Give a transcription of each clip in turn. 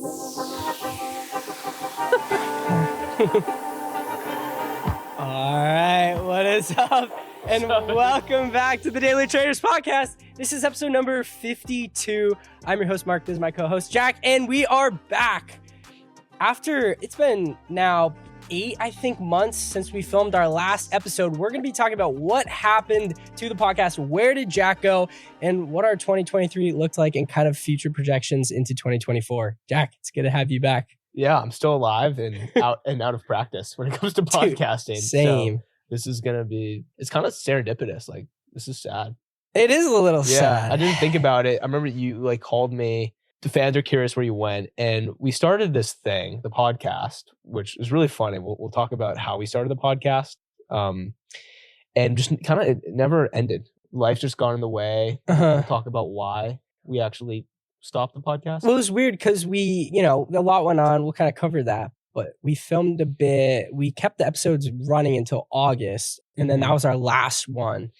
All right, what is up? And welcome back to the Daily Traders Podcast. This is episode number 52. I'm your host, Mark. This is my co-host, Jack, and we are back. After, it's been now 8, I think, months since we filmed our last episode, we're going to be talking about what happened to the podcast, where did Jack go, and what our 2023 looked like, and kind of future projections into 2024. Jack, it's good to have you back. Yeah, I'm still alive and out of practice when it comes to podcasting. Same. So this is gonna be. It's kind of serendipitous. Like, this is sad. It is a little sad. I didn't think about it. I remember you called me. The fans are curious where you went, and we started this thing, the podcast, which is really funny. We'll talk about how we started the podcast, and just kind of it never ended. Life's just gone in the way. We'll talk about why we actually stopped the podcast. Well, it was weird because we, a lot went on. We'll kind of cover that, but we filmed a bit. We kept the episodes running until August, and then that was our last one.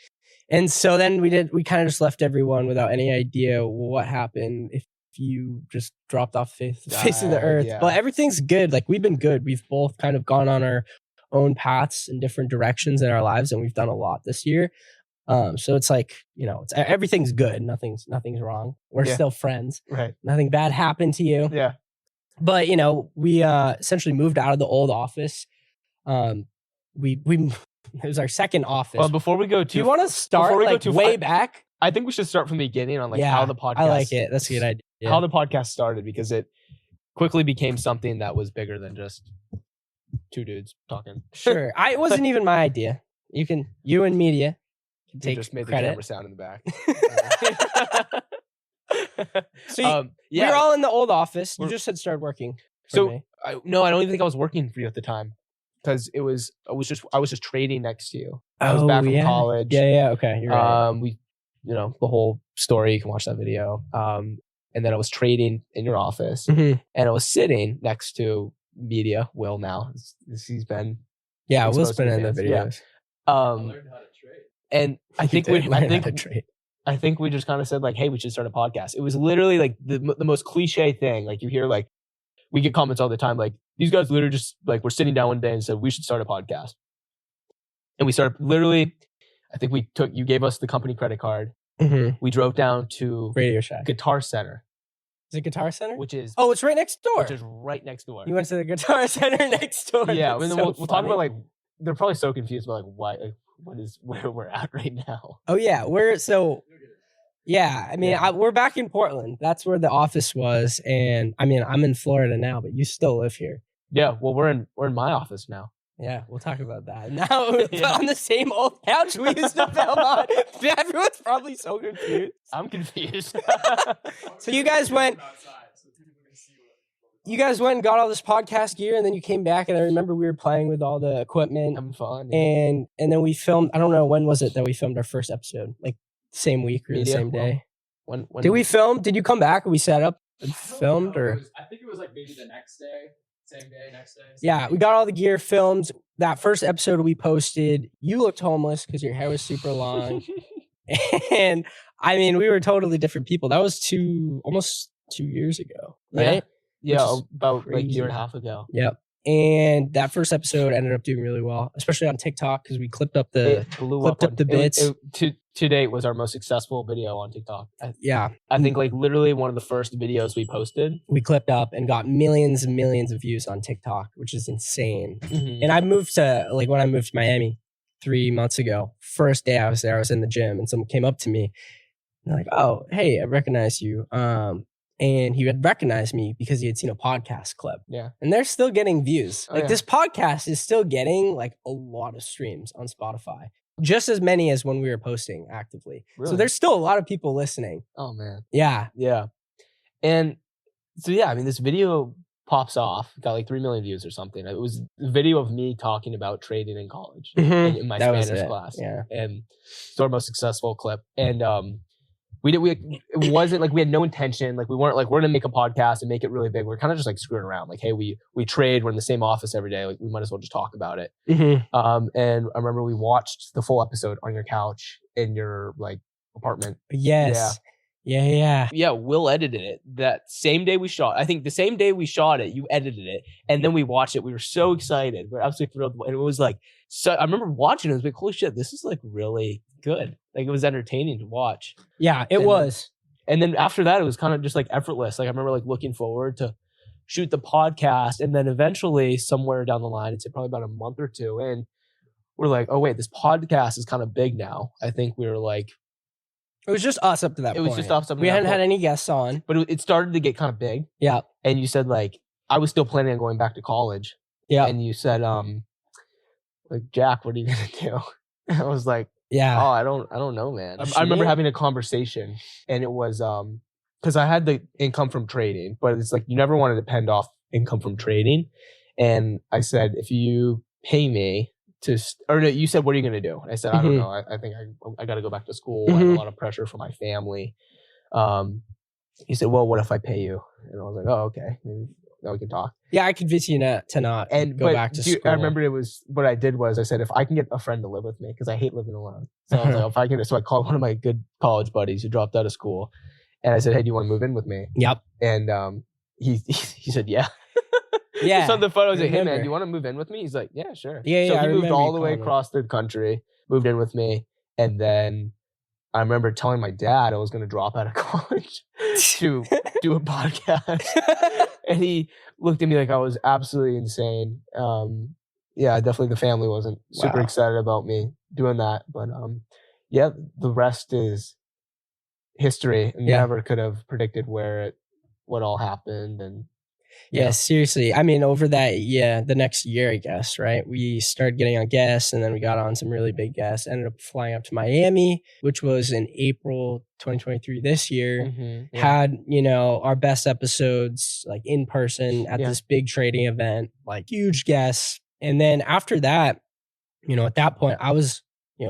And so then we kind of just left everyone without any idea what happened if you just dropped off face of the earth. Yeah. But everything's good. Like, we've been good. We've both kind of gone on our own paths in different directions in our lives, and we've done a lot this year. So it's like, everything's good. Nothing's wrong. We're still friends. Right. Nothing bad happened to you. Yeah. But, we essentially moved out of the old office. We it was our second office. Well, before we go do you want to start way back? I think we should start from the beginning on how the podcast. I like it. That's a good idea. How the podcast started, because it quickly became something that was bigger than just two dudes talking. Sure. It wasn't even my idea. You and media can take just made credit. the camera sound in the back. So we were all in the old office. You just had started working for me. I don't even think I was working for you at the time, because I was just trading next to you. I was back from college. Yeah. Okay. You're right. We, the whole story. You can watch that video. And then I was trading in your office, and I was sitting next to media. Will now he's been Will's been in the videos. I learned how to trade, and I think we just kind of said, like, hey, we should start a podcast. It was literally like the most cliche thing. Like, you hear, like, we get comments all the time, like, these guys literally just, like, we're sitting down one day and said we should start a podcast, and we started literally. I think you gave us the company credit card. Mm-hmm. We drove down to Radio Shack. Guitar Center. Is it Guitar Center? It's right next door. Which is right next door. You went to the Guitar Center next door. Yeah, we'll talk about, like, they're probably so confused about, like, why, like, what is where we're at right now. Oh yeah, we're back in Portland. That's where the office was, and I'm in Florida now, but you still live here. Yeah, well, we're in my office now. Yeah, we'll talk about that. Now we're on the same old couch we used to film on. Everyone's probably so confused. I'm confused. So you guys went and got all this podcast gear, and then you came back, and I remember we were playing with all the equipment. Having fun. Yeah. And then we filmed, I don't know, when was it that we filmed our first episode? Like, same week or the same day? When did we film? Did you come back and we set up and filmed? Or I think it was like maybe the next day. Same day, next day. Yeah, we got all the gear filmed. That first episode we posted, you looked homeless because your hair was super long. And we were totally different people. That was almost 2 years ago, right? Yeah, about like a year and a half ago. Yep. And that first episode ended up doing really well, especially on TikTok, because we clipped up the bits. To date was our most successful video on TikTok. I think like literally one of the first videos we posted. We clipped up and got millions and millions of views on TikTok, which is insane. Mm-hmm. And when I moved to Miami 3 months ago, first day I was there, I was in the gym, and someone came up to me and they're like, "Oh, hey, I recognize you." And he had recognized me because he had seen a podcast clip. Yeah. And they're still getting views. Oh, this podcast is still getting like a lot of streams on Spotify. Just as many as when we were posting actively. Really? So there's still a lot of people listening. Oh, man. Yeah. Yeah. And so, this video pops off. Got like 3 million views or something. It was a video of me talking about trading in college in my Spanish class. Yeah. And it's our most successful clip. And it wasn't like we had no intention. Like, we weren't like, we're going to make a podcast and make it really big. We're kind of just like screwing around. Like, hey, we trade. We're in the same office every day. Like, we might as well just talk about it. Mm-hmm. And I remember we watched the full episode on your couch in your like apartment. Yes. Yeah. Yeah, Will edited it that same day we shot. I think the same day we shot it, you edited it, and then we watched it. We were so excited. We are absolutely thrilled, and it was like, so. I remember watching it. I was like, holy shit, this is like really good. Like it was entertaining to watch. Yeah, it was. And then after that, it was kind of just like effortless. Like I remember like looking forward to shoot the podcast, and then eventually somewhere down the line, it's probably about a month or two in, we're like, oh wait, this podcast is kind of big now. I think we were like. It was just us up to that point. It was just us up to We that hadn't point. had any guests on. But it started to get kind of big. Yeah. And you said like, I was still planning on going back to college. Yeah. And you said, like, Jack, what are you going to do? And I was like, Yeah. oh, I don't know, man. I remember having a conversation, and it was, because I had the income from trading, but it's like, you never want to depend off income from trading. And I said, if you pay me, or no, you said, what are you going to do? And I said, I don't know. I think I got to go back to school. I have a lot of pressure from my family. He said, well, what if I pay you? And I was like, oh, okay. Now we can talk. Yeah, I convinced you to not go back to school. I remember what I did was I said, if I can get a friend to live with me, because I hate living alone. So I was like, if I can, so I called one of my good college buddies who dropped out of school. And I said, hey, do you want to move in with me? Yep. And he said, yeah. Yeah. So on the phone, I was like, hey, man, do you want to move in with me? He's like, yeah, sure. Yeah, So yeah, he I moved remember all you the way calling across the country, moved in with me. And then I remember telling my dad I was going to drop out of college to do a podcast. And he looked at me like I was absolutely insane. Yeah, definitely the family wasn't super excited about me doing that. But yeah, the rest is history. Never could have predicted what all happened. And yeah, seriously. I mean, over the next year, I guess, right? We started getting on guests, and then we got on some really big guests. Ended up flying up to Miami, which was in April 2023 this year. Had, our best episodes like in person at this big trading event, like huge guests. And then after that, at that point, I was,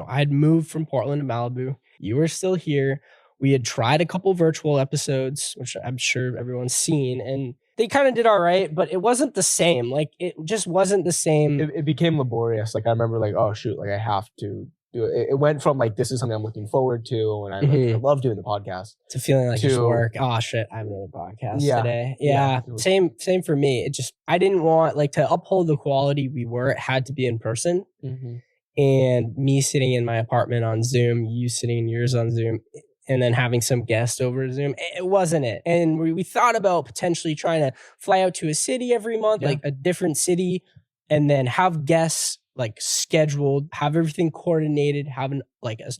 I had moved from Portland to Malibu. You were still here. We had tried a couple virtual episodes, which I'm sure everyone's seen, and they kind of did all right, but it wasn't the same. Like, it just wasn't the same. It became laborious. Like, I remember like, oh shoot, like I have to do it. It went from like, this is something I'm looking forward to, and I love doing the podcast, to feeling like it's work. Oh shit, I have another podcast today. Yeah. Same for me. I didn't want, like, to uphold the quality we were, it had to be in person. And me sitting in my apartment on Zoom, you sitting in yours on Zoom, and then having some guests over Zoom, it wasn't it. And we thought about potentially trying to fly out to a city every month, like a different city, and then have guests like scheduled, have everything coordinated, have an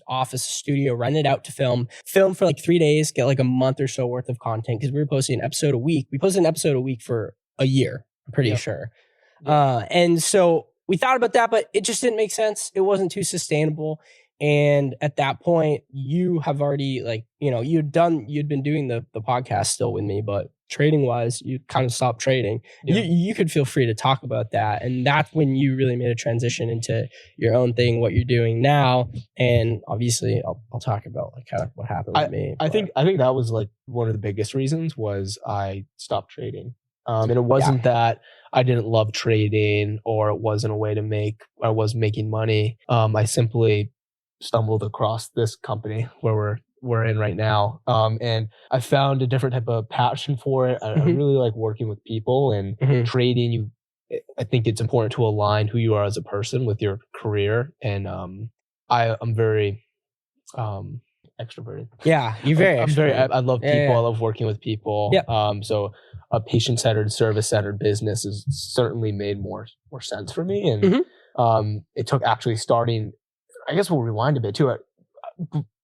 office studio, rent it out to film for like 3 days, get like a month or so worth of content. Cause we were posting an episode a week. We posted an episode a week for a year, I'm pretty sure. And so we thought about that, but it just didn't make sense. It wasn't too sustainable. And at that point, you have already you'd been doing the podcast still with me, but trading wise, you kind of stopped trading. You could feel free to talk about that. And that's when you really made a transition into your own thing, what you're doing now. And obviously I'll talk about like kind of what happened with me. I think that was like one of the biggest reasons was I stopped trading. And it wasn't that I didn't love trading or it wasn't a way to I was making money. I simply stumbled across this company where we're in right now. And I found a different type of passion for it. I really like working with people and trading. I think it's important to align who you are as a person with your career. And I'm very extroverted. Yeah, you're very extroverted. I love people. I love working with people. So a patient-centered, service-centered business has certainly made more sense for me. And it took actually starting, I guess we'll rewind a bit too.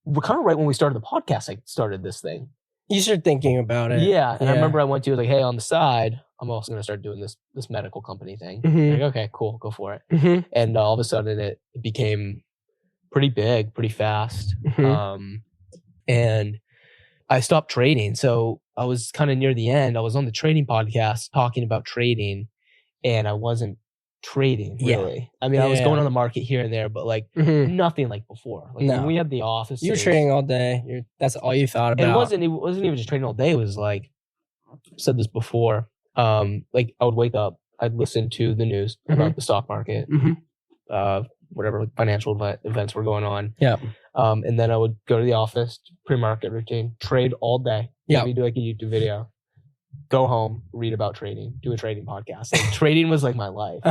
We're kind of right when we started the podcast, I started this thing. You started thinking about it. Yeah. And I remember I went to, like, hey, on the side, I'm also going to start doing this medical company thing. Like, okay, cool. Go for it. And all of a sudden it became pretty big, pretty fast. And I stopped trading. So I was kind of near the end. I was on the trading podcast talking about trading, and I wasn't trading really. I mean, I was going on the market here and there, but like nothing like before. Like when we had the office, you were trading all day. That's all you thought about. And it wasn't even just trading all day. It was like, I've said this before. Like I would wake up, I'd listen to the news about the stock market, whatever financial events were going on. Yeah. And then I would go to the office, pre-market routine, trade all day. Yeah. Maybe do like a YouTube video, go home, read about trading, do a trading podcast. Like, trading was like my life.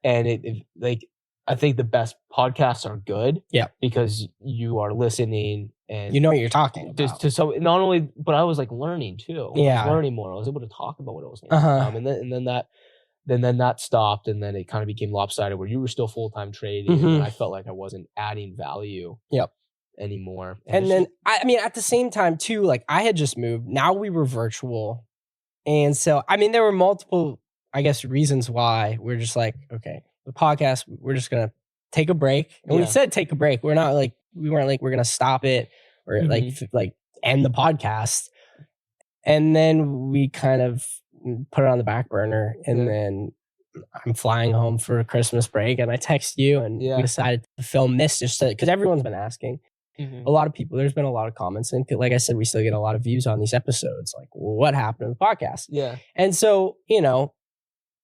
And it like, I think the best podcasts are good. Yeah. Because you are listening and you know what you're talking about. to so not only, but I was like learning too. Yeah. I was learning more. I was able to talk about what I was learning. And then that stopped, and then it kind of became lopsided where you were still full-time trading, and I felt like I wasn't adding value. Yep. Anymore. And then I mean, at the same time too, like I had just moved. Now we were virtual, and so I mean, there were multiple, I guess, reasons why we're just like, okay, the podcast, we're just gonna take a break. And we said take a break. We weren't like we're gonna stop it or like end the podcast. And then we kind of put it on the back burner, and then I'm flying home for a Christmas break, and I text you, and we decided to film this just because everyone's been asking. A lot of people, there's been a lot of comments, and like I said, we still get a lot of views on these episodes. Like, what happened to the podcast? Yeah. And so, you know,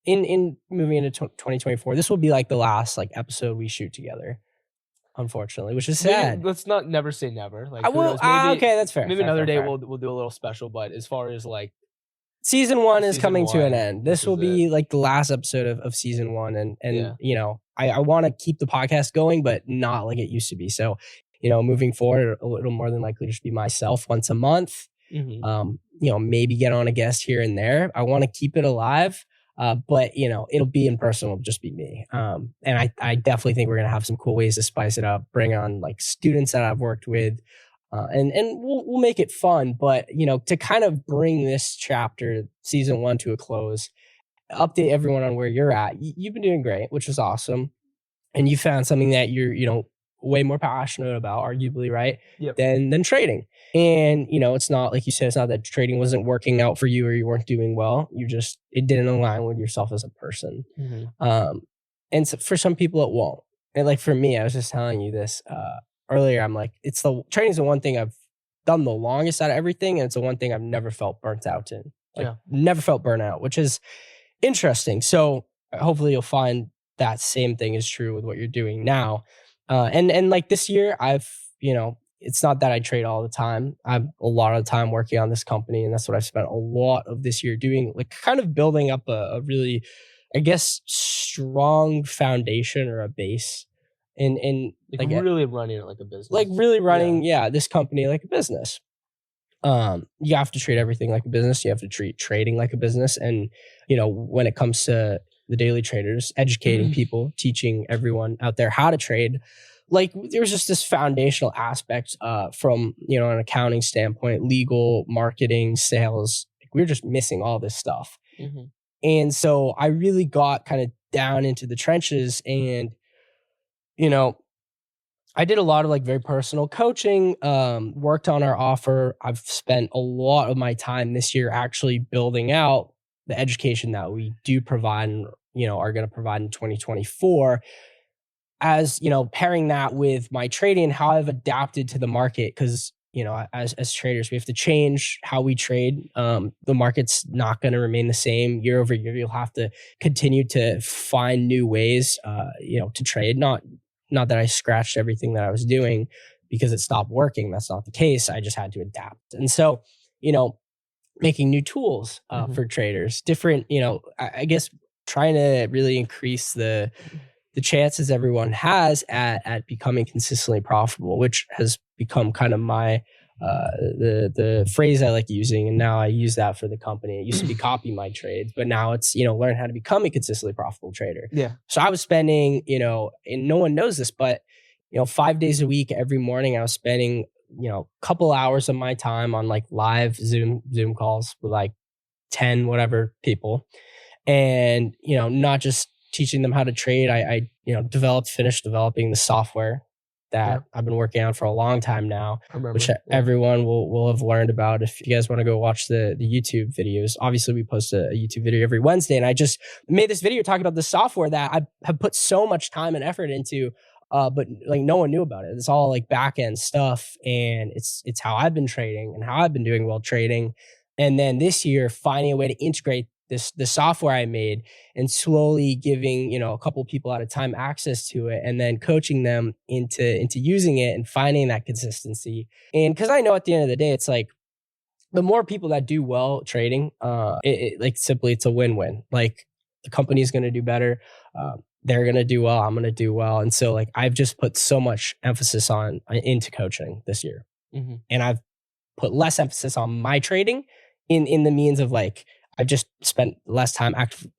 in moving into 2024, this will be like the last like episode we shoot together, unfortunately, which is sad. Maybe, let's not never say never. Like, I will. Okay, that's fair. Maybe fair, another fair, day fair. we'll do a little special. But as far as like season one is Season coming to one, an end. This will be like the last episode of season one, and you know, I want to keep the podcast going, but not like it used to be. So, you know, moving forward, it'll more than likely just be myself once a month. You know, maybe get on a guest here and there. I want to keep it alive. But you know, it'll be in person. It'll just be me. And I definitely think we're gonna have some cool ways to spice it up. Bring on like students that I've worked with, and we'll make it fun. But you know, to kind of bring this chapter, season one, to a close, update everyone on where you're at. You've been doing great, which is awesome, and you found something that you're way more passionate about, arguably, right? Yep. Than trading. And, you know, it's not like you said, it's not that trading wasn't working out for you or you weren't doing well. It didn't align with yourself as a person. And so for some people it won't. And like for me, I was just telling you this earlier. I'm like, trading is the one thing I've done the longest out of everything. And it's the one thing I've never felt burnt out in. Never felt burnout, which is interesting. So hopefully you'll find that same thing is true with what you're doing now. And like this year, it's not that I trade all the time. I'm a lot of the time working on this company, and that's what I've spent a lot of this year doing, like kind of building up a really, I guess, strong foundation or a base in like really running it like a business. Like really running, this company like a business. You have to treat everything like a business. You have to treat trading like a business. And, you know, when it comes to the daily traders, educating people, teaching everyone out there how to trade, like there's just this foundational aspect from, you know, an accounting standpoint, legal, marketing, sales. We're just missing all this stuff. And so I really got kind of down into the trenches, and, you know, I did a lot of like very personal coaching, worked on our offer. I've spent a lot of my time this year actually building out the education that we do provide and, you know, are going to provide in 2024. As, you know, pairing that with my trading, how I've adapted to the market, because, you know, as traders, we have to change how we trade. The market's not going to remain the same year over year. You'll have to continue to find new ways, you know, to trade. Not that I scratched everything that I was doing because it stopped working. That's not the case. I just had to adapt. And so, you know, making new tools for traders, different, you know, I guess trying to really increase the chances everyone has at becoming consistently profitable, which has become kind of my the phrase I like using, and now I use that for the company. It used to be copy my trades, but now it's, you know, learn how to become a consistently profitable trader. Yeah. So I was spending, you know, and no one knows this, but, you know, 5 days a week, every morning I was spending, you know, a couple hours of my time on like live Zoom calls with like 10 whatever people, and, you know, not just teaching them how to trade. I you know, finished developing the software that I've been working on for a long time now, which everyone will have learned about. If you guys want to go watch the YouTube videos, obviously we post a YouTube video every Wednesday, and I just made this video talking about the software that I have put so much time and effort into, but like no one knew about it. It's all like back end stuff, and it's how I've been trading and how I've been doing well trading. And then this year, finding a way to integrate the software I made, and slowly giving, you know, a couple people at a time access to it, and then coaching them into using it and finding that consistency. And because I know at the end of the day, it's like the more people that do well trading, like simply it's a win-win. Like the company is going to do better. They're going to do well. I'm going to do well. And so like I've just put so much emphasis into coaching this year. Mm-hmm. And I've put less emphasis on my trading in the means of like, I've just spent less time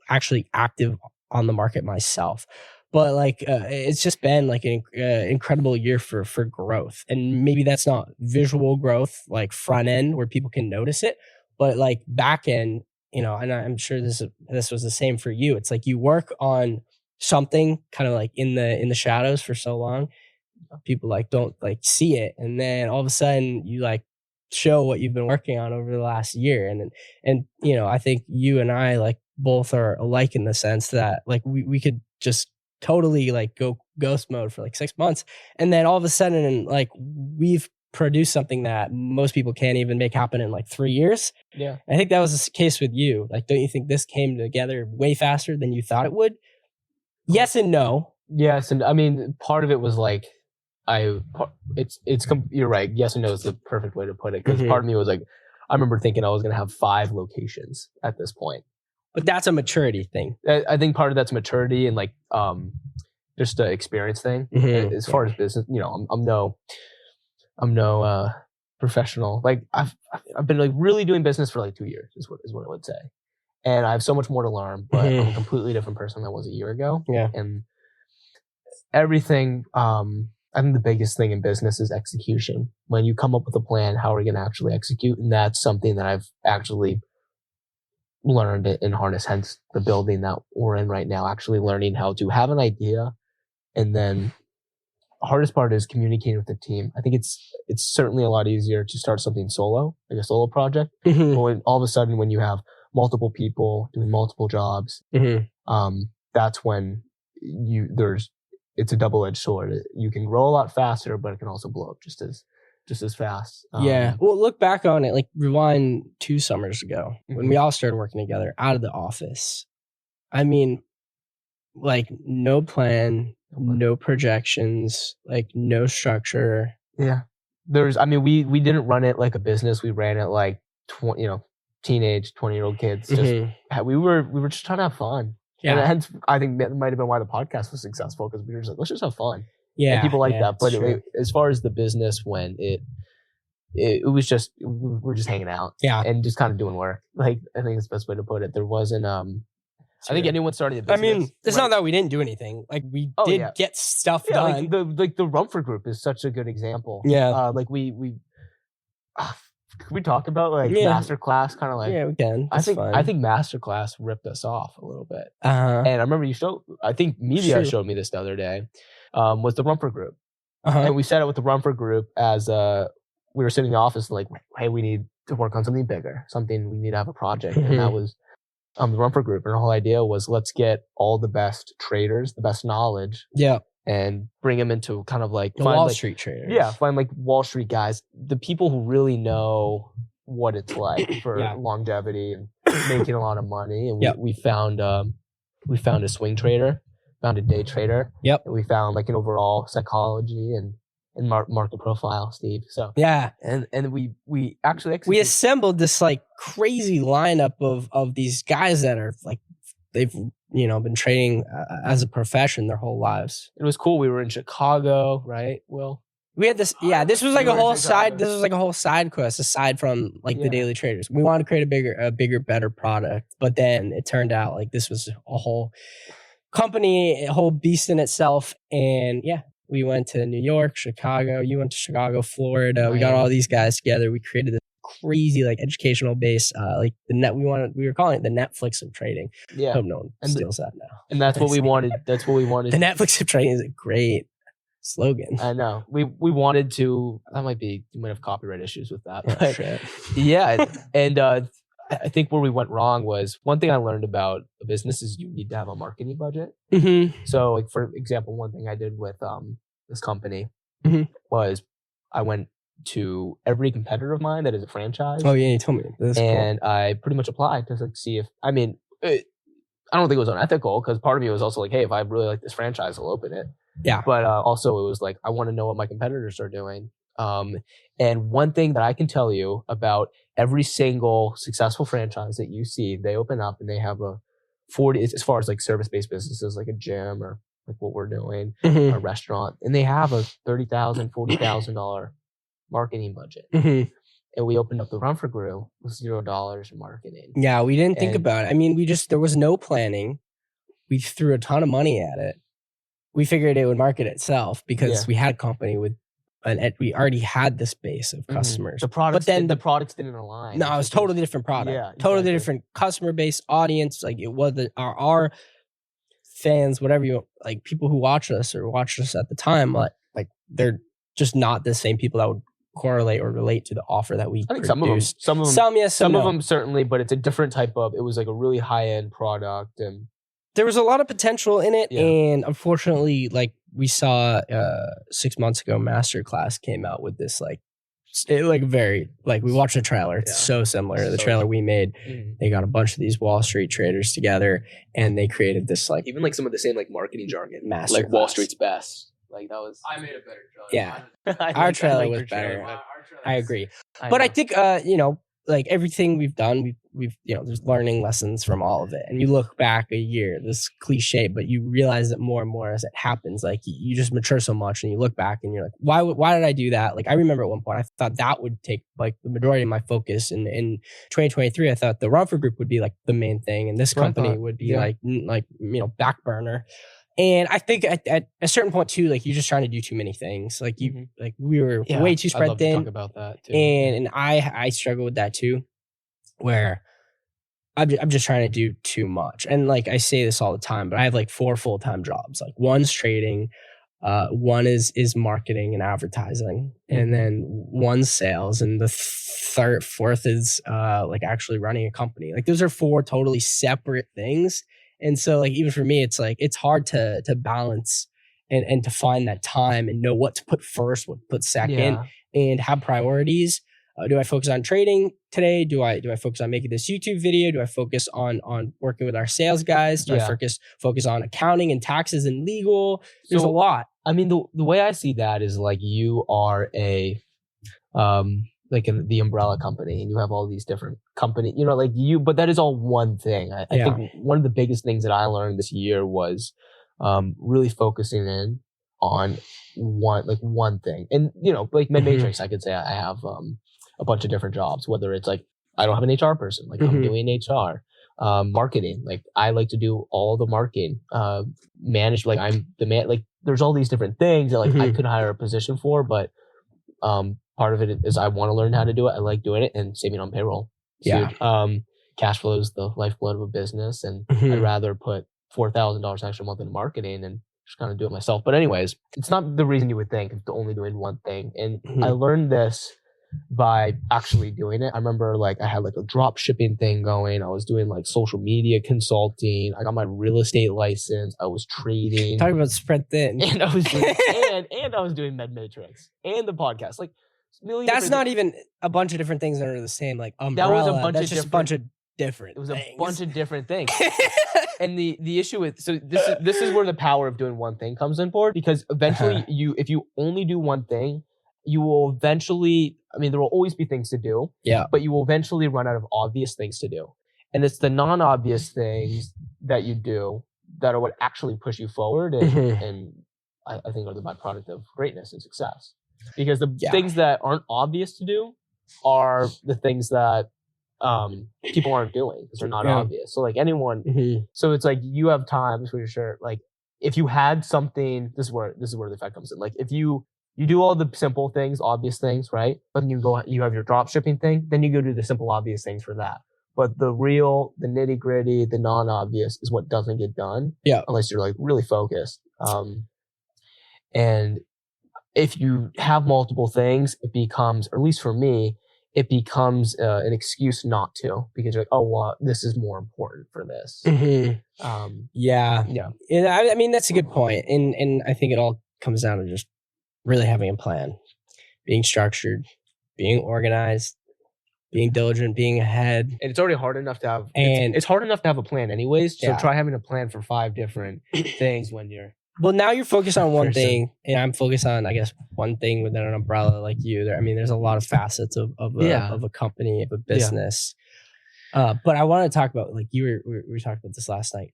actually active on the market myself. But like, it's just been like an incredible year for growth. And maybe that's not visual growth, like front end where people can notice it, but like back end, you know, and I'm sure this was the same for you. It's like you work on something kind of like in the shadows for so long, people like don't like see it, and then all of a sudden you like show what you've been working on over the last year. And you know, I think you and I like both are alike in the sense that like we could just totally like go ghost mode for like 6 months, and then all of a sudden like we've produced something that most people can't even make happen in like 3 years. Yeah, I think that was the case with you. Like, don't you think this came together way faster than you thought it would? Yes and no. yes, and I mean part of it was like you're right. Yes and no is the perfect way to put it, because part of me was like, I remember thinking I was going to have 5 locations at this point. But that's a maturity thing. I think part of that's maturity and like just the experience thing. As far as business, you know, I'm no professional. Like I've been like really doing business for like 2 years is what I would say, and I have so much more to learn. But I'm a completely different person than I was a year ago. Yeah, and everything. I think the biggest thing in business is execution. When you come up with a plan, how are you going to actually execute? And that's something that I've actually learned in Harness, hence the building that we're in right now, actually learning how to have an idea. And then the hardest part is communicating with the team. I think it's certainly a lot easier to start something solo, like a solo project. But when, all of a sudden, when you have multiple people doing multiple jobs, that's when it's a double-edged sword. You can grow a lot faster, but it can also blow up just as fast. Yeah. Well, look back on it, like rewind 2 summers ago when we all started working together out of the office. I mean, like no plan, no projections, like no structure. Yeah. We didn't run it like a business. We ran it like teenage 20-year-old kids. We were just trying to have fun. Yeah. And hence, I think that might have been why the podcast was successful, because we were just like, let's just have fun. Yeah. And people like that. But as far as the business went, it was just, we were just hanging out. Yeah. And just kind of doing work. Like, I think that's the best way to put it. There wasn't, I think anyone starting a business. I mean, it's not that we didn't do anything. Like we did get stuff done. Like the Rumford Group is such a good example. Yeah. Like we talked about like masterclass, kind of like, yeah, we can. I think masterclass ripped us off a little bit. And I remember I think media showed me this the other day, was the Rumford Group. And we set it with the Rumford Group as we were sitting in the office and like, hey, we need to work on something bigger, we need to have a project. And that was the Rumford Group. And the whole idea was, let's get all the best traders, the best knowledge. Yeah. And bring them into kind of like Wall Street traders. Yeah, find like Wall Street guys, the people who really know what it's like for longevity and making a lot of money. And we found a swing trader, found a day trader. Yep. And we found like an overall psychology and market profile, Steve. So yeah, and we actually we assembled this like crazy lineup of these guys that are like, they've been trading as a profession their whole lives. It was cool. We were in Chicago, right, Will? We had this. Yeah, this was like a whole side. This was like a whole side quest aside from like the daily traders. We wanted to create a bigger, better product, but then it turned out like this was a whole company, a whole beast in itself. And yeah, we went to New York, Chicago. You went to Chicago, Florida. We got all these guys together. We created this crazy like educational base, like we were calling it the Netflix of trading. Yeah, hope no one steals that now. And that's what we wanted. That's what we wanted. The Netflix of trading is a great slogan. I know. We wanted to. That might be. You might have copyright issues with that. Oh, shit. Yeah, and I think where we went wrong was, one thing I learned about a business is you need to have a marketing budget. So, like for example, one thing I did with this company was I went to every competitor of mine that is a franchise. Oh yeah, you told me. That's and I pretty much applied to like see if I don't think it was unethical because part of me was also like, hey, if I really like this franchise, I'll open it. Yeah. But also it was like I want to know what my competitors are doing. And one thing that I can tell you about every single successful franchise that you see, they open up and they have a 40 as far as like service-based businesses like a gym or like what we're doing, cool. a restaurant, and they have a $30,000, $40,000 marketing budget. Mhm. And we opened up the Run for Grew with $0 in marketing. Yeah, we didn't think And- about it. I mean, there was no planning. We threw a ton of money at it. We figured it would market itself because Yeah. we had a company with, we already had this base of Mhm. customers. The products, But then the products didn't align. No, it was totally different product. Yeah, Totally exactly. different customer base, audience. Like it was our fans, whatever like people who watch us or watched us at the time, like they're just not the same people that would correlate or relate to the offer that we I think produced. some of them, Some yes, some no. of them certainly, but it's a different type of. It was like a really high end product, and There was a lot of potential in it, Yeah. and unfortunately, like we saw 6 months ago, Masterclass came out with this like very like we watched the trailer. It's Yeah. so similar to the So- trailer we made. They got a bunch of these Wall Street traders together, and they created this like even like some of the same like marketing jargon, Masterclass. like Wall Street's best. Like that was. I made a better trailer. Yeah. I Our like- trailer I like was your better. trailer. I agree. But I think like everything we've done, we've there's learning lessons from all of it. And you look back a year, this cliche, but you realize it more and more as it happens. Like you just mature so much, and you look back and you're like, why did I do that? Like I remember at one point I thought that would take like the majority of my focus. And in 2023, I thought the Run for Group would be like the main thing, and this What I company thought, would be yeah. like back burner. And I think at a certain point too, like you're just trying to do too many things. Like Mhm. like we were Yeah, way too I'd spread love to thin. talk about that too. And I struggle with that too, where I'm just trying to do too much. And like I say this all the time, but I have like 4 full-time jobs. Like one's trading, one is marketing and advertising, and then one's sales, and the fourth is like actually running a company. Like those are 4 totally separate things. And so like even for me, it's like it's hard to balance and to find that time and know what to put first, what to put second, Yeah. and have priorities. Do I focus on trading today? Do I focus on making this YouTube video? Do I focus on working with our sales guys? Do I Yeah. focus on accounting and taxes and legal? There's a So- lot. I mean, the way I see that is like you are a, the umbrella company, and you have all these different company, like you, but that is all one thing. I Yeah. think one of the biggest things that I learned this year was, really focusing in on one thing. And, like MedMatrix, I could say I have, a bunch of different jobs, whether it's like, I don't have an HR person, like I'm Mhm. doing HR, marketing, like I like to do all the marketing, manage, like I'm the man, like there's all these different things that like I Mhm. could hire a position for, but part of it is I want to learn how to do it. I like doing it, and saving on payroll. It's Yeah. huge. Cash flow is the lifeblood of a business, and Mhm. I'd rather put $4,000 extra a month into marketing and just kind of do it myself. But anyways, it's not the reason you would think of only doing one thing. And I learned this by actually doing it. I remember like I had like a drop shipping thing going. I was doing like social media consulting. I got my real estate license. I was trading. Talking about spread thin. And I was doing and I was doing MedMatrix and the podcast. Like million That's different not even a bunch of different things that are the same. Like That was umbrella. a bunch That's of just a bunch of different. it was a things. bunch of different things. And the issue with this is where the power of doing one thing comes in for, because eventually if you only do one thing, you will eventually, I mean, there will always be things to do. Yeah. But you will eventually run out of obvious things to do. And it's the non-obvious things that you do that are what actually push you forward and, Mhm. and I think are the byproduct of greatness and success. Because the Yeah. things that aren't obvious to do are the things that people aren't doing because they're not Yeah. obvious. So like anyone, Mhm. so it's like you have times where you're sure, like if you had something, this is where the effect comes in. Like if you do all the simple things, obvious things, right? But then you have your drop shipping thing, then you go do the simple, obvious things for that. But the nitty gritty, the non-obvious is what doesn't get done. Yeah. Unless you're like really focused. And if you have multiple things, it becomes, or at least for me, it becomes an excuse not to, because you're like, oh, well, this is more important for this. Mhm. Yeah. Yeah. And I mean, that's a good point. And I think it all comes down to just really having a plan. being structured, being organized, being diligent, being ahead. And it's already hard enough to have, And- it's hard enough to have a plan anyways. So Yeah. try having a plan for 5 different things when you're. Well, now you're focused on one Person. thing, and I'm focused on, I guess, one thing within an umbrella like you. There's a lot of facets of a company, of a business. But I want to talk about, like we were talking about this last night.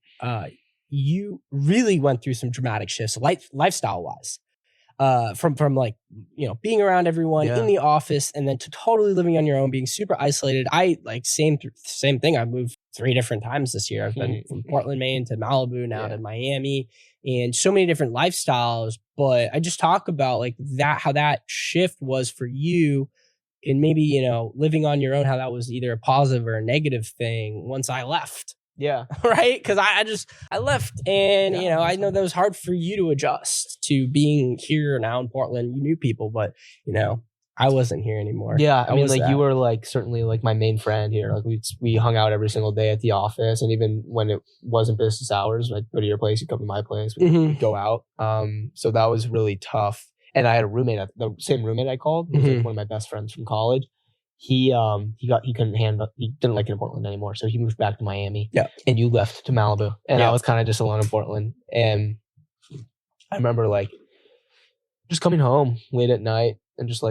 You really went through some dramatic shifts, lifestyle wise. From like, being around everyone in the office, and then to totally living on your own, being super isolated. I like same thing. I've moved 3 different times this year. I've been from Portland, Maine to Malibu, now to Miami, and so many different lifestyles. But I just talk about like that, how that shift was for you, and maybe, living on your own, how that was either a positive or a negative thing once I left. Yeah. Right? Because I left, and I know that was hard for you to adjust to being here now in Portland. You knew people, but I wasn't here anymore. Yeah, I mean, was like that. you were like certainly like my main friend here. Like we hung out every single day at the office, and even when it wasn't business hours, I'd go to your place, you come to my place, we'd go out. So that was really tough. And I had a roommate, the same roommate I called, who was like one of my best friends from college. He couldn't handle, he didn't like it in Portland anymore, so he moved back to Miami. Yeah, and you left to Malibu, and I was kind of just alone in Portland. And I remember like just coming home late at night and just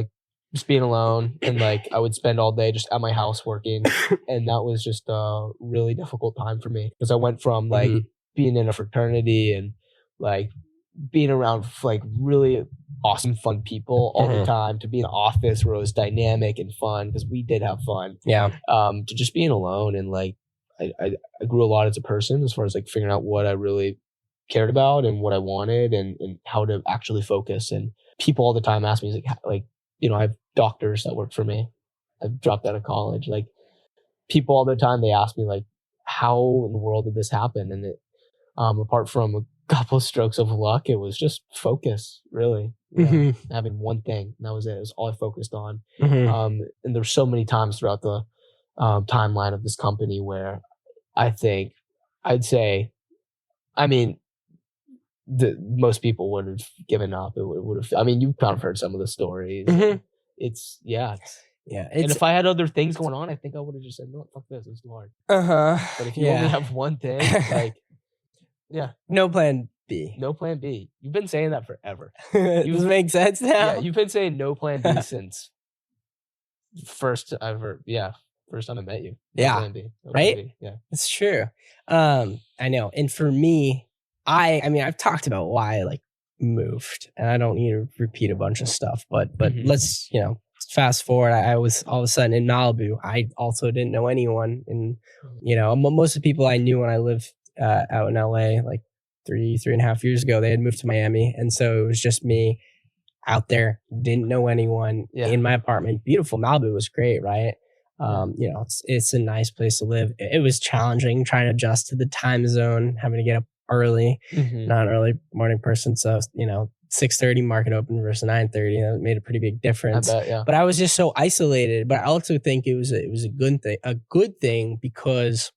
being alone, and like I would spend all day just at my house working, and that was just a really difficult time for me, because I went from like being in a fraternity and like being around like really awesome fun people all the time, to be in an office where it was dynamic and fun, because we did have fun, to just being alone. And like I grew a lot as a person, as far as like figuring out what I really cared about and what I wanted, and how to actually focus. And people all the time ask me like I have doctors that work for me. I've dropped out of college. Like people all the time, they ask me like, how in the world did this happen? And it, apart from a couple of strokes of luck, it was just focus, really. Having one thing, and that was it. It was all I focused on. And there's so many times throughout the timeline of this company where I'd say, I mean, most people would have given up. It would have. I mean, you've kind of heard some of the stories. It's. And if I had other things going on, I think I would have just said, no, fuck this, it's too hard. But if you only have one thing, like, no plan B. No plan B. You've been saying that forever. Does it make sense now? Yeah, you've been saying no plan B since first time I met you. No plan B. No right? plan B. Yeah, it's true. I know. And for me, I mean, I've talked about why I moved, and I don't need to repeat a bunch of stuff, but let's, fast forward. I was all of a sudden in Malibu. I also didn't know anyone, and most of the people I knew when I lived out in LA, like 3.5 years ago, they had moved to Miami, and so it was just me out there. Didn't know anyone in my apartment. Beautiful. Malibu was great, right? It's a nice place to live. It was challenging trying to adjust to the time zone, having to get up early. Not an early morning person, so 6:30 market open versus 9:30. That made a pretty big difference. I bet, yeah. But I was just so isolated. But I also think it was a good thing because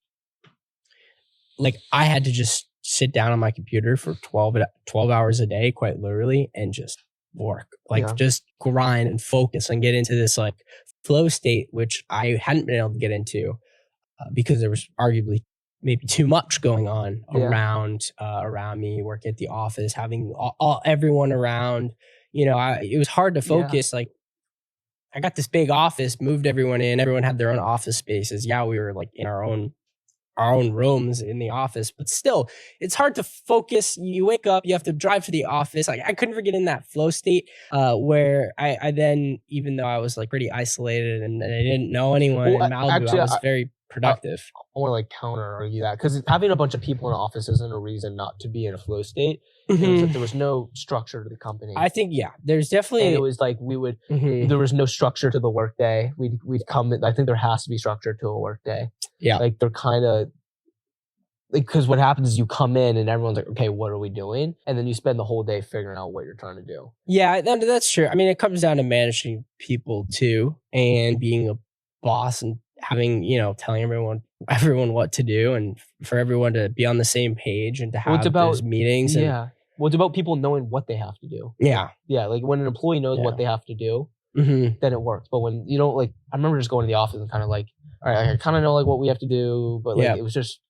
like I had to just sit down on my computer for 12 hours a day, quite literally, and just work, just grind and focus and get into this like flow state, which I hadn't been able to get into because there was arguably maybe too much going on around me, working at the office, having everyone around. It was hard to focus. Like I got this big office, moved everyone in. Everyone had their own office spaces. Yeah, we were like in our own rooms in the office, but still, it's hard to focus. You wake up, you have to drive to the office. Like I couldn't ever get in that flow state where I then, even though I was like pretty isolated and I didn't know anyone in Malibu, I was very productive. I want to like counter argue that, because having a bunch of people in an office isn't a reason not to be in a flow state. It was like there was no structure to the company. I think there's definitely. And it was like we would. There was no structure to the workday. We'd come. I think there has to be structure to a workday. Yeah, like they're kind of like, because what happens is you come in and everyone's like, okay, what are we doing? And then you spend the whole day figuring out what you're trying to do. Yeah, that's true. I mean, it comes down to managing people too, and being a boss and having, telling everyone what to do, and for everyone to be on the same page and to have those meetings. Well, it's about people knowing what they have to do. Yeah. Yeah. Like when an employee knows what they have to do, Mm-hmm. then it works. But when you don't, like, I remember just going to the office and kind of like, all right, I kind of know like what we have to do, but like it was just,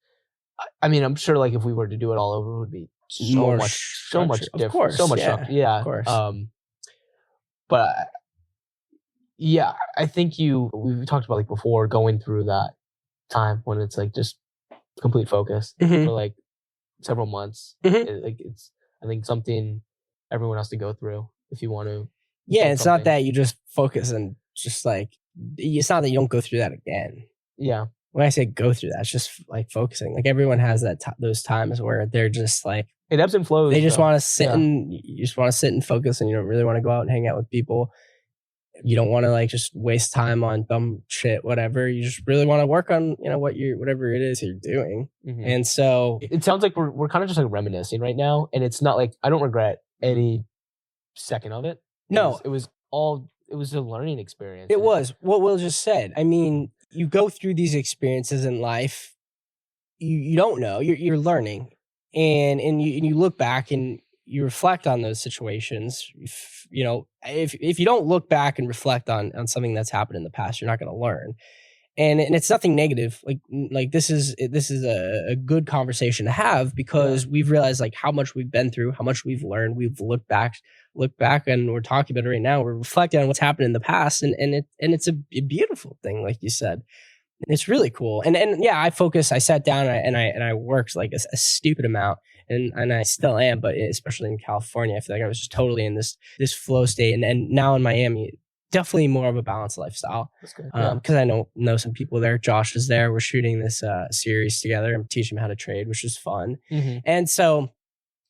I mean, I'm sure like if we were to do it all over, it would be so much different, of course, so much yeah, yeah, of course. But yeah, I think we've talked about like before going through that time when it's like just complete focus for like several months. It's I think something everyone has to go through if you want to. Yeah, it's not that you just focus and just like, it's not that you don't go through that again. Yeah. When I say go through that, it's just like focusing. Like everyone has that those times where they're just like, it ebbs and flows. They just want to sit you just want to sit and focus, and you don't really want to go out and hang out with people. You don't want to like just waste time on dumb shit, whatever. You just really want to work on, whatever it is you're doing. And so it sounds like we're kind of just like reminiscing right now. And it's not like, I don't regret any second of it. No, it was a learning experience. It was what Will just said. I mean, you go through these experiences in life, you don't know, you're learning, and you look back and you reflect on those situations. If you don't look back and reflect on something that's happened in the past, you're not going to learn. And it's nothing negative. Like this is a good conversation to have, because we've realized like how much we've been through, how much we've learned. We've looked back, and we're talking about it right now. We're reflecting on what's happened in the past, and it's a beautiful thing, like you said. It's really cool. And yeah, I sat down and I worked like a stupid amount, and I still am, but especially in California, I feel like I was just totally in this flow state, and now in Miami, definitely more of a balanced lifestyle. That's good. Because I know some people there. Josh is there. We're shooting this series together. I'm teaching him how to trade, which is fun. And so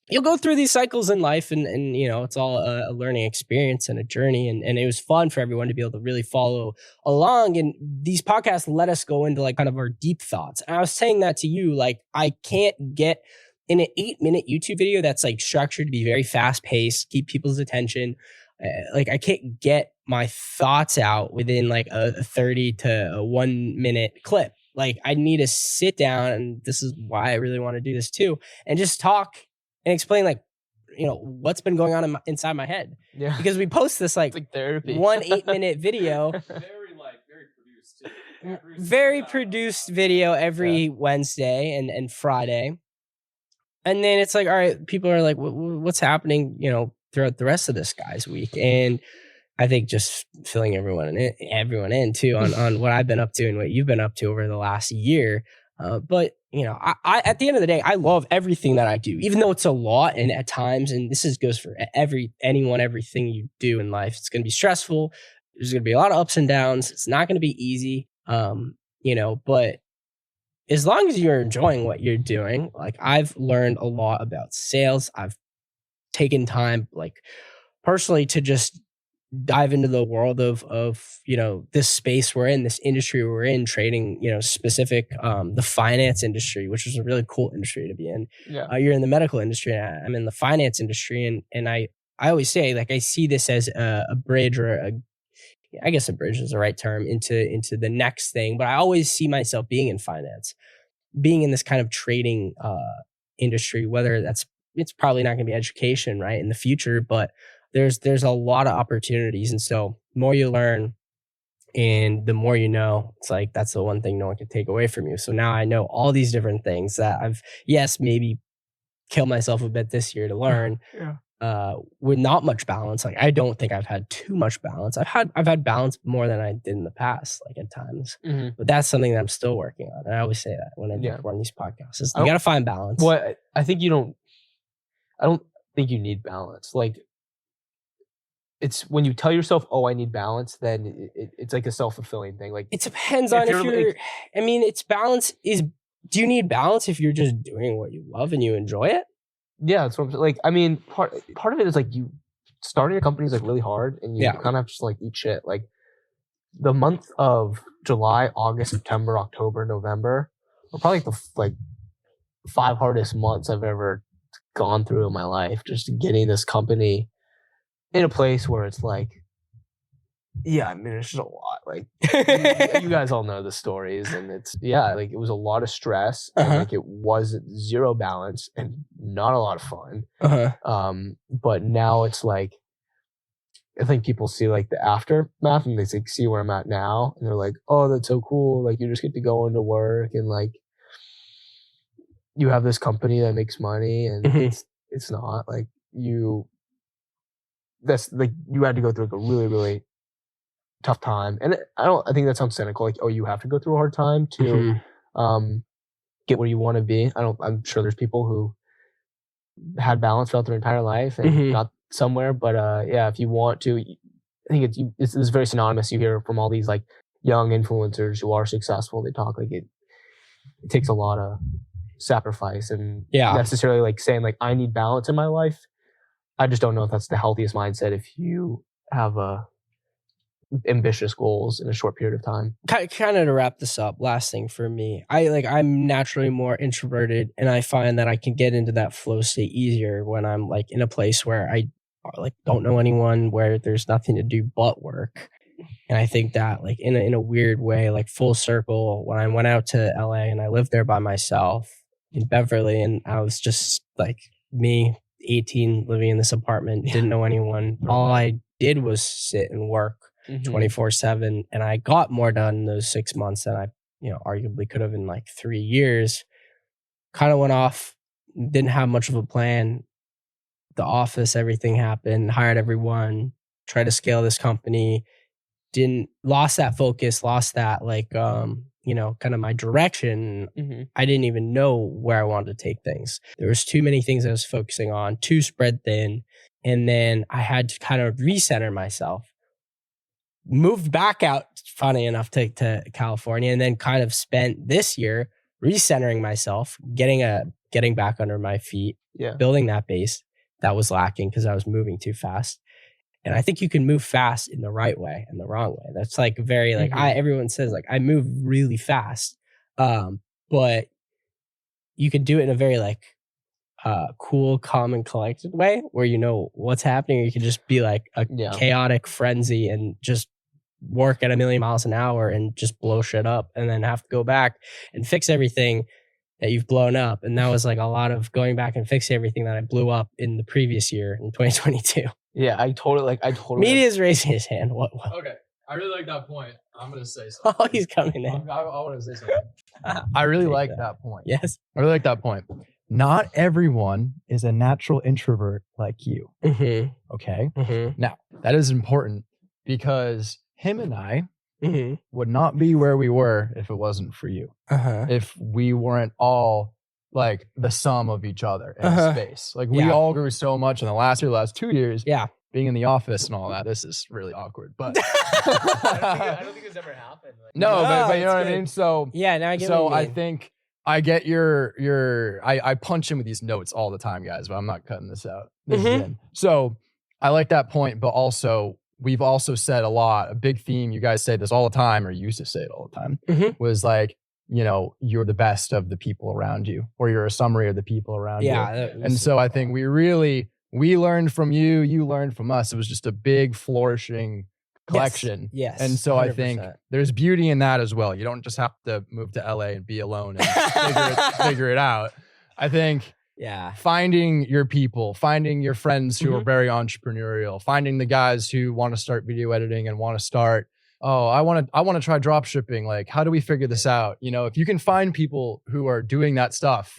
you'll go through these cycles in life, and it's all a learning experience and a journey. And it was fun for everyone to be able to really follow along. And these podcasts let us go into like kind of our deep thoughts. And I was saying that to you, like I can't get in an 8-minute YouTube video that's like structured to be very fast paced, keep people's attention. Like I can't get my thoughts out within like a 30 to a 1 minute clip. Like I need to sit down, and this is why I really want to do this too, and just talk and explain like, what's been going on inside my head. Yeah. Because we post this like therapy. 1 8-minute video. Very produced video every Wednesday and Friday. And then it's like, all right, people are like, what's happening, throughout the rest of this guy's week? And I think just filling everyone in too on what I've been up to and what you've been up to over the last year. But I at the end of the day, I love everything that I do, even though it's a lot. And at times, and goes for everything you do in life, it's going to be stressful. There's going to be a lot of ups and downs. It's not going to be easy. But as long as you're enjoying what you're doing, like I've learned a lot about sales. I've taken time, like personally, to just dive into the world of this space we're in, this industry we're in, trading, specific, the finance industry, which is a really cool industry to be in. Yeah. You're in the medical industry, and I'm in the finance industry, and I always say, like, I see this as a bridge, or I guess a bridge is the right term, into the next thing. But I always see myself being in finance, being in this kind of trading industry, whether it's probably not going to be education, right, in the future, but there's a lot of opportunities. And so the more you learn and the more you know, it's like, that's the one thing no one can take away from you. So now I know all these different things that I've, maybe killed myself a bit this year to learn. With not much balance. Like I don't think I've had too much balance. I've had balance more than I did in the past, like at times. But that's something that I'm still working on. And I always say that when I run these podcasts, you got to find balance. Well, I don't think you need balance. Like, it's when you tell yourself, "Oh, I need balance," then it's like a self-fulfilling thing. Like it depends on if you're. It's balance. Do you need balance if you're just doing what you love and you enjoy it? Yeah, that's what I'm saying. Like, part of it is like you starting a company is like really hard, and you kind of have to just like eat shit. Like the month of July, August, September, October, November were probably the 5 hardest months I've ever gone through in my life. Just getting this company in a place where it's like, it's just a lot. Like you guys all know the stories, and it's like it was a lot of stress, and like it was zero balance and not a lot of fun. But now it's like I think people see like the aftermath and they like, see where I'm at now, and they're like, "Oh, that's so cool! Like you just get to go into work and like you have this company that makes money." And it's not like that's like you had to go through like a really, really tough time. And I think that sounds cynical. Like, oh, you have to go through a hard time to get where you want to be. I'm sure there's people who had balance throughout their entire life and got somewhere. But yeah, if you want to, I think it's very synonymous. You hear from all these like young influencers who are successful. They talk like it takes a lot of sacrifice and necessarily like saying like I need balance in my life. I just don't know if that's the healthiest mindset if you have ambitious goals in a short period of time. Kind of to wrap this up, last thing for me, I'm naturally more introverted, and I find that I can get into that flow state easier when I'm like in a place where I like don't know anyone, where there's nothing to do but work. And I think that like in a weird way, like full circle, when I went out to LA and I lived there by myself in Beverly, and I was just like me, 18, living in this apartment, didn't know anyone. All I did was sit and work 24/7, and I got more done in those 6 months than I arguably could have in like 3 years. Kind of went off, didn't have much of a plan. The office, everything happened, hired everyone, tried to scale this company, lost that focus, lost that like kind of my direction. I didn't even know where I wanted to take things. There was too many things I was focusing on, too spread thin, and then I had to kind of recenter myself. Moved back out, funny enough, to California, and then kind of spent this year recentering myself, getting back under my feet, building that base that was lacking because I was moving too fast. And I think you can move fast in the right way and the wrong way. That's like very like everyone says like I move really fast, but you can do it in a very like cool, calm, and collected way where you know what's happening. Or you can just be like a chaotic frenzy and just work at 1,000,000 miles an hour and just blow shit up, and then have to go back and fix everything that you've blown up. And that was like a lot of going back and fixing everything that I blew up in the previous year in 2022. Yeah, I totally. Media's raising his hand. What? Okay, I really like that point. I'm gonna say something. Oh, he's coming in. I want to say something. I really like that point. Yes. I really like that point. Not everyone is a natural introvert like you. Okay? Now, that is important because him and I would not be where we were if it wasn't for you. If we weren't all like the sum of each other in space. Like we all grew so much in the last 2 years. Yeah. Being in the office and all that. This is really awkward. But I don't think it's ever happened. Like, no, but you know what I mean? So yeah, now I get so what you mean. I think I get I punch in with these notes all the time, guys, but I'm not cutting this out. This is in. So I like that point, but also we've also said a big theme, you guys say this all the time, or you used to say it all the time, was like, you're the best of the people around you, or you're a summary of the people around you. And so I think we learned from you, you learned from us. It was just a big flourishing collection. Yes. And so 100%. I think there's beauty in that as well. You don't just have to move to LA and be alone and figure it out. I think finding your people, finding your friends who are very entrepreneurial, finding the guys who want to start video editing and want to start, I want to try drop shipping. Like, how do we figure this out? If you can find people who are doing that stuff,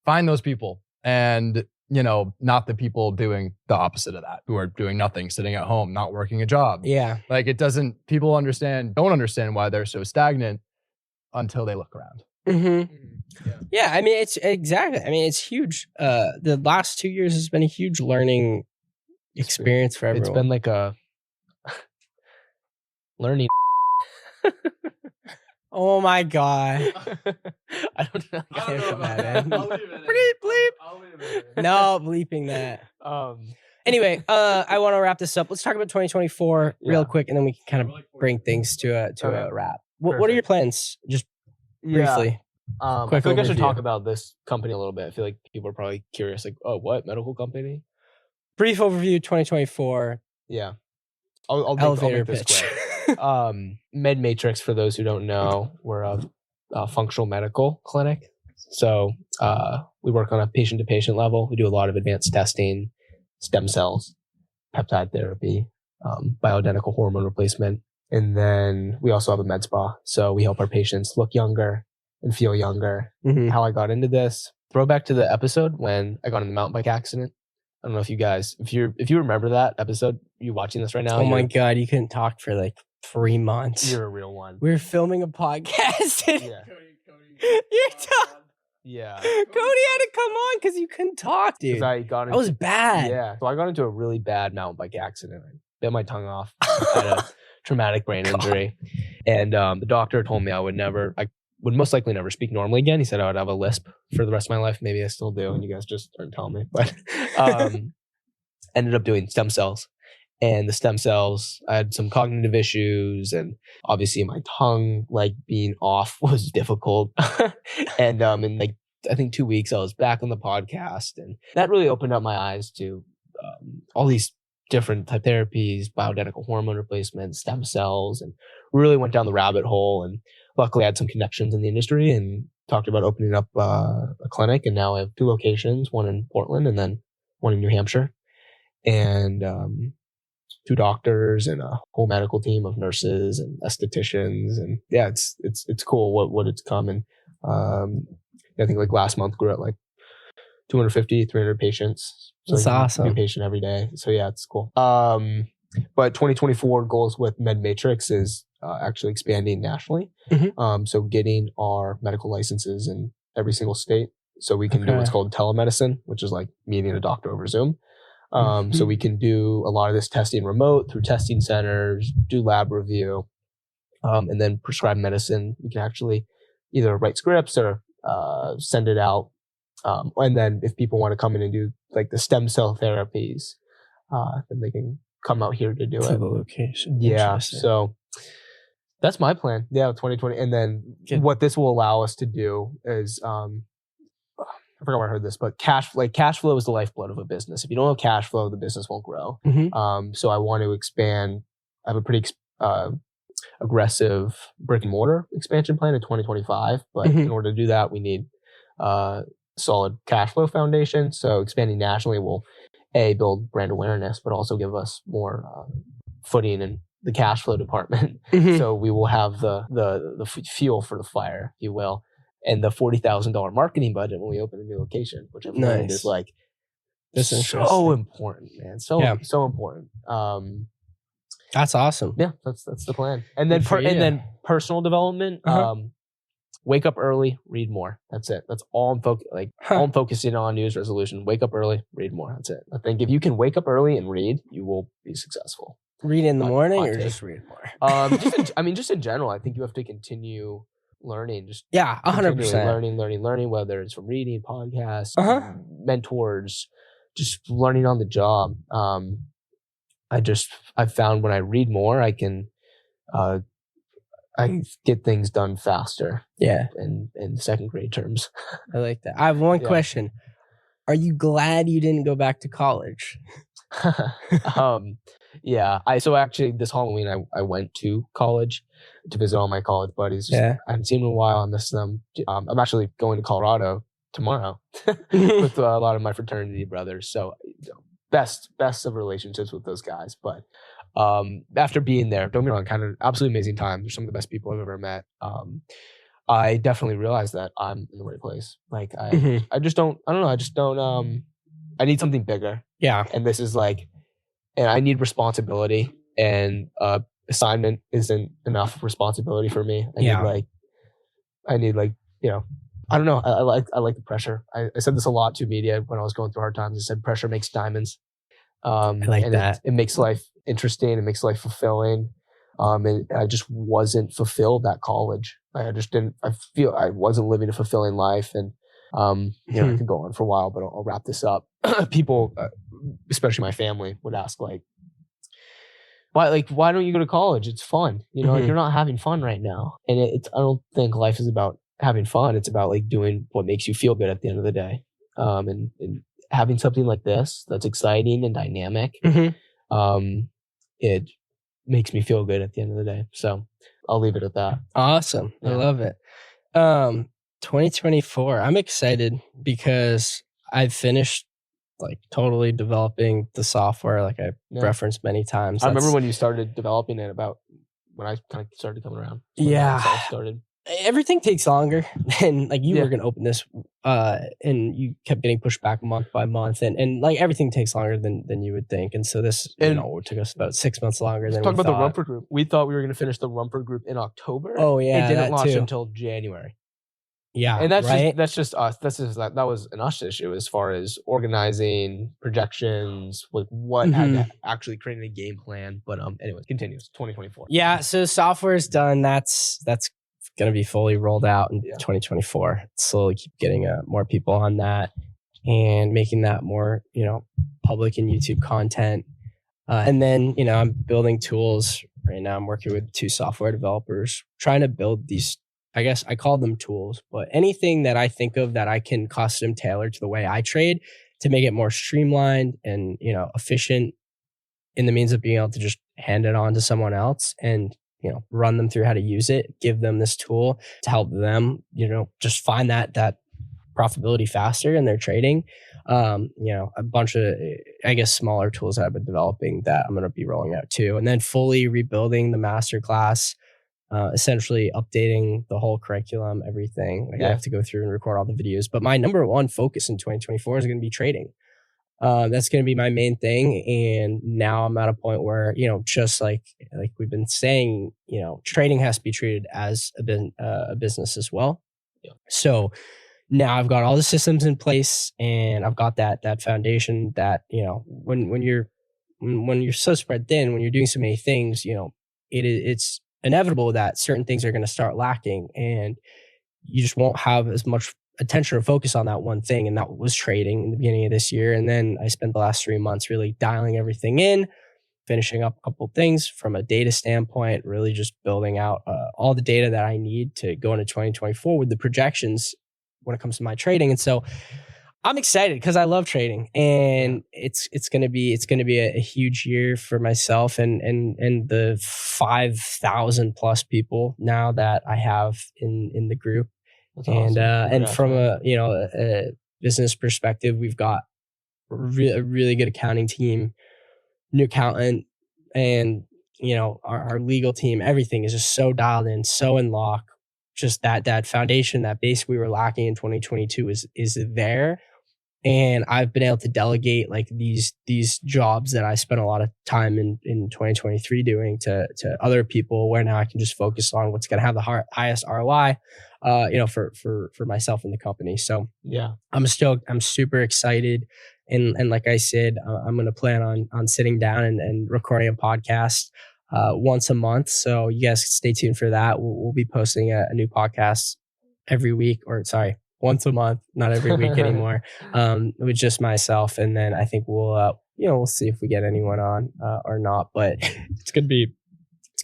find those people, and not the people doing the opposite of that, who are doing nothing, sitting at home, not working a job. Yeah. Like people don't understand why they're so stagnant until they look around. Yeah. I mean, it's huge. The last 2 years has been a huge learning experience for everyone. It's been like a learning. Oh my God. I don't know. I don't know. Bleep. No bleeping that. Anyway, I want to wrap this up. Let's talk about 2024 real quick, and then we can kind of bring things to a wrap. What are your plans? Just briefly. I feel like I should talk about this company a little bit. I feel like people are probably curious, like, oh, what medical company? Brief overview 2024. Yeah. I'll elevator make this pitch. quick. MedMatrix, for those who don't know, we're a functional medical clinic. So we work on a patient-to-patient level. We do a lot of advanced testing, stem cells, peptide therapy, bioidentical hormone replacement. And then we also have a med spa. So we help our patients look younger and feel younger. Mhm. How I got into this, throwback to the episode when I got in the mountain bike accident. I don't know if you guys, if you remember that episode, you watching this right now. Oh my God, you couldn't talk for like 3 months. You're a real one. We were filming a podcast. And Yeah. Yeah. Cody had to come on because you couldn't talk, dude. Because I got That was bad. Yeah. So I got into a really bad mountain bike accident. I bit my tongue off. I had a traumatic brain injury. And the doctor told me I would most likely never speak normally again. He said I would have a lisp for the rest of my life. Maybe I still do. And you guys just aren't telling me. But ended up doing stem cells. And the stem cells, I had some cognitive issues, and obviously my tongue like being off was difficult. And in like I think 2 weeks, I was back on the podcast, and that really opened up my eyes to all these different type therapies, bioidentical hormone replacement, stem cells, and really went down the rabbit hole. And luckily, I had some connections in the industry and talked about opening up a clinic. And now I have 2 locations, one in Portland and then one in New Hampshire, and 2 doctors and a whole medical team of nurses and estheticians. And yeah, it's cool what it's come. And I think like last month grew at like 250, 300 patients. So That's awesome. New patient every day. So yeah, it's cool. But 2024 goals with MedMatrix is actually expanding nationally. Mhm. So getting our medical licenses in every single state. So we can do what's Okay. called telemedicine, which is like meeting a doctor over Zoom. So Mhm. we can do a lot of this testing remote through testing centers, do lab review, and then prescribe medicine. We can actually either write scripts or send it out. And then if people want to come in and do like the stem cell therapies, then they can come out here to do To it. the location. Yeah. Interesting. So that's my plan. Yeah, 2020. And then Good. what this will allow us to do is, I forgot where I heard this, but cash flow is the lifeblood of a business. If you don't have cash flow, the business won't grow. Mhm. So I want to expand. I have a pretty aggressive brick and mortar expansion plan in 2025. But Mhm. in order to do that, we need solid cash flow foundation. So expanding nationally will build brand awareness, but also give us more footing in the cash flow department. Mhm. So we will have the fuel for the fire, if you will, and the $40,000 marketing budget when we open a new location, which I've learned Nice. is like That's so interesting. important, man. So Yeah. so important. That's awesome. Yeah, that's the plan. And then Good for you. personal development. Uh-huh. Wake up early, read more. That's it. That's all I'm all I'm focusing on. New Year's resolution: wake up early, read more. That's it. I think if you can wake up early and read, you will be successful. Read in the Hot- morning hot or take. just read more? Just in general, I think you have to continue learning. Just Yeah, continually 100%. learning, whether it's from reading, podcasts, Uh-huh. mentors, just learning on the job. I've found when I read more, I can I get things done faster Yeah, in second grade terms. I like that. I have one Yeah. question. Are you glad you didn't go back to college? Yeah. So actually this Halloween I went to college to visit all my college buddies. Yeah. I haven't seen them in a while. I miss them. I'm actually going to Colorado tomorrow with a lot of my fraternity brothers. So best of relationships with those guys. But after being there, don't get me wrong, kind of absolutely amazing time. They're some of the best people I've ever met. I definitely realized that I'm in the right place. Like Mhm. I don't know. I need something bigger. Yeah. And this is like, and I need responsibility, and assignment isn't enough responsibility for me. I need I don't know. I like the pressure. I said this a lot to media when I was going through hard times. I said pressure makes diamonds. I like and that. It makes life interesting. It makes life fulfilling. And I just wasn't fulfilled at college. I feel I wasn't living a fulfilling life. And, I could go on for a while, but I'll wrap this up. People, especially my family, would ask why don't you go to college? It's fun. You're not having fun right now. And I don't think life is about having fun. It's about like doing what makes you feel good at the end of the day. And having something like this that's exciting and dynamic, Mhm. it makes me feel good at the end of the day. So I'll leave it at that. Awesome. I Yeah. love it. 2024. I'm excited because I've finished like totally developing the software, like I referenced many times. I remember when you started developing it, about when I kind of started coming around. Yeah. When I started. Everything takes longer, and like you were gonna open this, and you kept getting pushed back month by month, and like everything takes longer than you would think, and so this it took us about 6 months longer than talk we about thought. the Rumford Group. We thought we were gonna finish the Rumford Group in October. Oh yeah, it didn't launch too. until January. Yeah, and that's right? that's just us. That was an us issue as far as organizing projections, with what actually creating a game plan. But anyway, continues 2024. Yeah, so software is done. That's going to be fully rolled out in 2024. Slowly keep getting more people on that and making that more, public and YouTube content. And then, I'm building tools right now. I'm working with 2 software developers, trying to build these, I guess I call them tools, but anything that I think of that I can custom tailor to the way I trade to make it more streamlined and, efficient in the means of being able to just hand it on to someone else and run them through how to use it, give them this tool to help them, just find that profitability faster in their trading. A bunch of, I guess, smaller tools that I've been developing that I'm going to be rolling out too. And then fully rebuilding the masterclass, essentially updating the whole curriculum, everything. I have to go through and record all the videos. But my number one focus in 2024 is going to be trading. That's going to be my main thing. And now I'm at a point where, just like we've been saying, trading has to be treated as a business as well. Yeah. So now I've got all the systems in place and I've got that foundation that, when you're so spread thin, when you're doing so many things, it's inevitable that certain things are going to start lacking and you just won't have as much attention or focus on that one thing. And that was trading in the beginning of this year. And then I spent the last 3 months really dialing everything in, finishing up a couple of things from a data standpoint, really just building out all the data that I need to go into 2024 with the projections when it comes to my trading. And so I'm excited because I love trading, and it's going to be a huge year for myself and the 5,000 plus people now that I have in the group. That's awesome. And from a business perspective, we've got a really good accounting team, new accountant, and our legal team. Everything is just so dialed in, so in lock. Just that foundation, that base we were lacking in 2022 is there. And I've been able to delegate like these jobs that I spent a lot of time in 2023 doing to other people, where now I can just focus on what's going to have the highest ROI, for myself and the company. So yeah, I'm stoked. I'm super excited. And like I said, I'm going to plan on sitting down and recording a podcast once a month. So you guys stay tuned for that. We'll be posting a new podcast every week, once a month, not every week anymore, with just myself. And then I think we'll see if we get anyone on or not, but it's going to be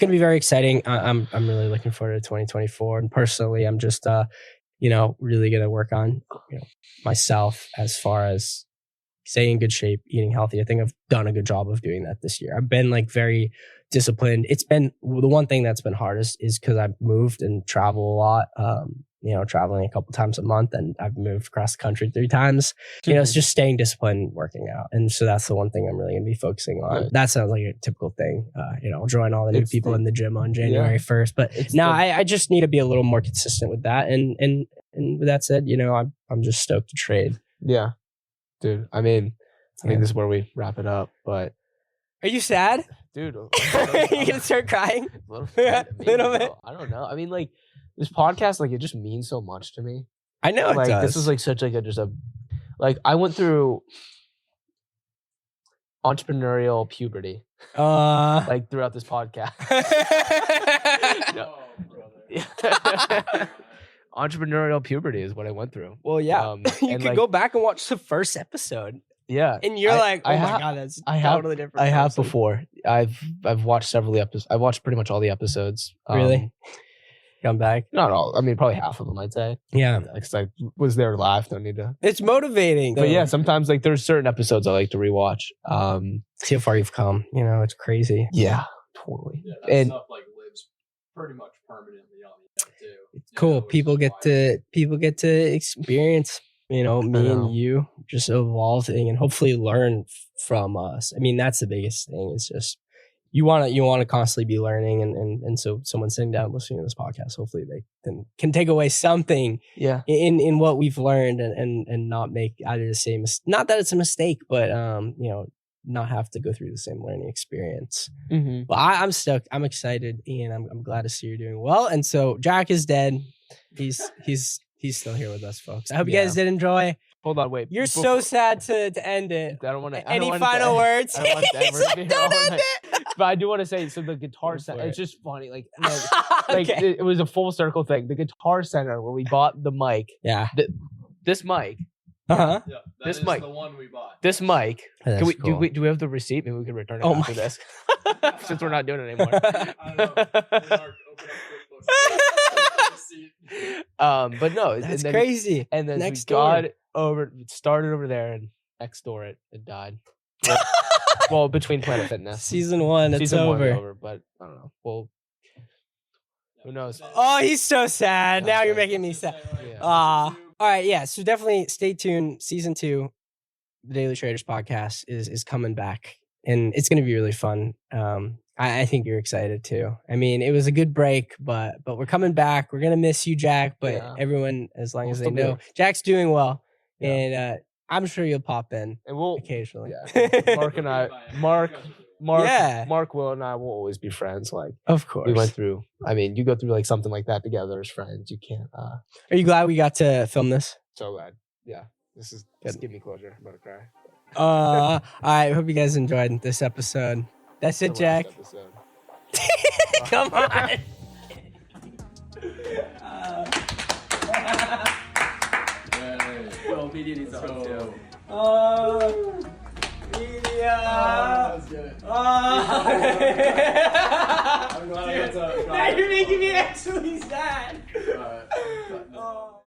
very exciting. I'm really looking forward to 2024. And personally, I'm just, really going to work on myself as far as staying in good shape, eating healthy. I think I've done a good job of doing that this year. I've been very disciplined. It's been the one thing that's been hardest is because I've moved and travel a lot. Traveling a couple times a month, and I've moved across the country 3 times. It's just staying disciplined, working out. And so that's the one thing I'm really going to be focusing on. Right. That sounds like a typical thing. Join all the new people in the gym on January 1st. But I just need to be a little more consistent with that. And with that said, I'm just stoked to trade. Yeah. Dude, I mean, I think this is where we wrap it up, but. Are you sad? Dude. You're going to start crying? A little bit. I don't know. I mean, this podcast, it just means so much to me. I know it does. This was such I went through entrepreneurial puberty, throughout this podcast. Entrepreneurial puberty is what I went through. Well, yeah, you could go back and watch the first episode. Yeah, and you're my god, that's totally different. I have before. I've watched several episodes. I watched pretty much all the episodes. Really? Come back? Not all. I mean, probably half of them, I'd say. Yeah. Because I was there live. Don't need to. It's motivating. But yeah, sometimes there's certain episodes I like to rewatch. See how far you've come. It's crazy. Yeah, totally. Yeah, that stuff lives pretty much permanently on the internet too. It's cool. People get to experience me and you just evolving and hopefully learn from us. I mean, that's the biggest thing. It's just you want to constantly be learning, and so someone sitting down and listening to this podcast, hopefully they can take away something in what we've learned and not make either the same, not that it's a mistake, but not have to go through the same learning experience. Mm-hmm. But I'm stoked. I'm excited, and I'm glad to see you're doing well. And so Jack is dead. He's still here with us, folks. I hope you guys did enjoy. Hold on, wait. You're so sad to end it. I don't want to. Any final words? I don't want that He's like, don't end it. But I do want to say, so the guitar center, it's just funny. Like Okay. it was a full circle thing. The guitar center where we bought the mic. Yeah. This mic. Uh-huh. Yeah, that This is mic. the one we bought. This mic. That's Can we cool. do we have the receipt? Maybe we can return it Oh after my this. Since we're not doing it anymore. I don't know. Mark, open up QuickBooks. But no, That's and then, crazy. And then Next we got started over there and next door it died. Well, between Planet Fitness. Season 1, it's Season 1 is over. over, but I don't know. Well, who knows? Oh, he's so sad. Now you're making me sad. Yeah. All right, yeah. So definitely stay tuned. Season 2, the Daily Traders podcast is coming back, and it's gonna be really fun. I think you're excited too. I mean, it was a good break, but we're coming back. We're gonna miss you, Jack. But everyone, as long as they know, Jack's doing well, and I'm sure you'll pop in And we'll occasionally. Yeah. Mark and I, Mark, Yeah. Will and I will always be friends. Like Of course. we went through. I mean, you go through like something like that together as friends. You can't. Are you glad we got to film this? So glad. Yeah. This give me closure. I'm about to cry. All right. Hope you guys enjoyed this episode. That's it, The Jack. last episode. Come on. Well, media needs a hug too. Media. That's good. Oh. I'm glad I got to. Now you're making me actually sad.